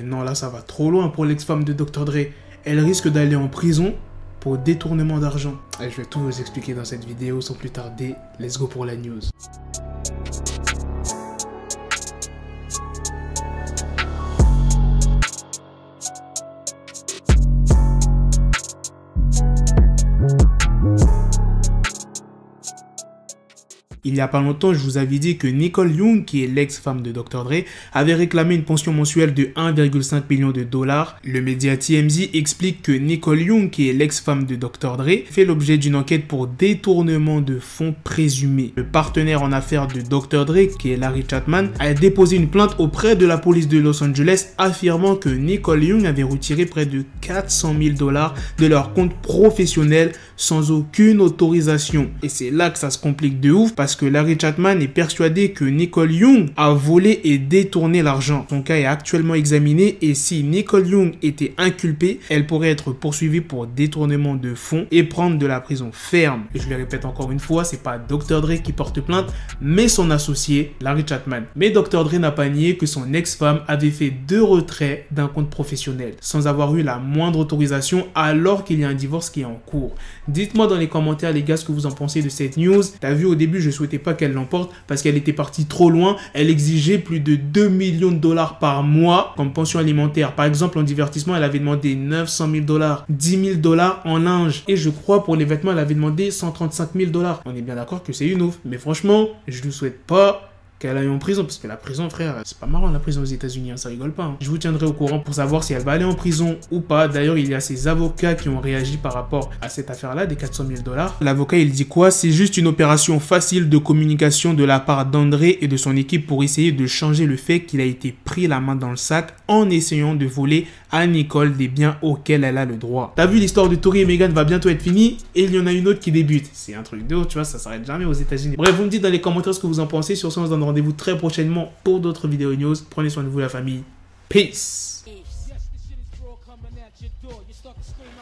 non, là, ça va trop loin pour l'ex-femme de Dr. Dre. Elle risque d'aller en prison pour détournement d'argent. Et je vais tout vous expliquer dans cette vidéo sans plus tarder. Let's go pour la news. Il n'y a pas longtemps, je vous avais dit que Nicole Young, qui est l'ex-femme de Dr. Dre, avait réclamé une pension mensuelle de 1,5 million de dollars. Le média TMZ explique que Nicole Young, qui est l'ex-femme de Dr. Dre, fait l'objet d'une enquête pour détournement de fonds présumés. Le partenaire en affaires de Dr. Dre, qui est Larry Chapman, a déposé une plainte auprès de la police de Los Angeles affirmant que Nicole Young avait retiré près de 400 000 dollars de leur compte professionnel sans aucune autorisation. Et c'est là que ça se complique de ouf parce que Larry Chapman est persuadé que Nicole Young a volé et détourné l'argent. Son cas est actuellement examiné et si Nicole Young était inculpée, elle pourrait être poursuivie pour détournement de fonds et prendre de la prison ferme. Et je le répète encore une fois, c'est pas Dr. Dre qui porte plainte, mais son associé Larry Chapman. Mais Dr. Dre n'a pas nié que son ex-femme avait fait 2 retraits d'un compte professionnel sans avoir eu la moindre autorisation alors qu'il y a un divorce qui est en cours. Dites-moi dans les commentaires les gars ce que vous en pensez de cette news. T'as vu au début je souhaitais pas qu'elle l'emporte parce qu'elle était partie trop loin. Elle exigeait plus de 2 millions de dollars par mois comme pension alimentaire. Par exemple en divertissement elle avait demandé 900 000 dollars, 10 000 dollars en linge et je crois pour les vêtements elle avait demandé 135 000 dollars. On est bien d'accord que c'est une ouf. Mais franchement je ne souhaite pas qu'elle aille en prison, parce que la prison, frère, c'est pas marrant la prison aux États-Unis, hein, ça rigole pas. Hein. Je vous tiendrai au courant pour savoir si elle va aller en prison ou pas. D'ailleurs, il y a ses avocats qui ont réagi par rapport à cette affaire-là, des 400 000 dollars. L'avocat, il dit quoi? C'est juste une opération facile de communication de la part d'André et de son équipe pour essayer de changer le fait qu'il a été pris la main dans le sac en essayant de voler à Nicole des biens auxquels elle a le droit. T'as vu l'histoire de Tory et Meghan va bientôt être finie et il y en a une autre qui débute. C'est un truc de haut, tu vois, ça s'arrête jamais aux États-Unis. Bref, vous me dites dans les commentaires ce que vous en pensez. Sur ce, on se donne rendez-vous très prochainement pour d'autres vidéos news. Prenez soin de vous la famille. Peace.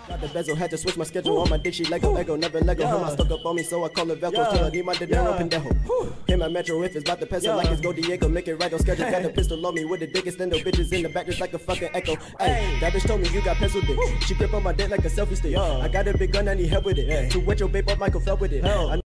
Got the bezel, had to switch my schedule on my dick, she Lego, never Lego. Her stuck up on me, so I call her Velcro. Till I need my dinero pendejo. Hit my metro if it's about to peso, like it's Go Diego, make it right on schedule. Got a pistol on me with the dick extendo, bitches in the back just like a fucking echo. Hey, that bitch told me you got pencil dick. She grip on my dick like a selfie stick. I got a big gun, I need help with it. To wet your babe up, Michael fell with it.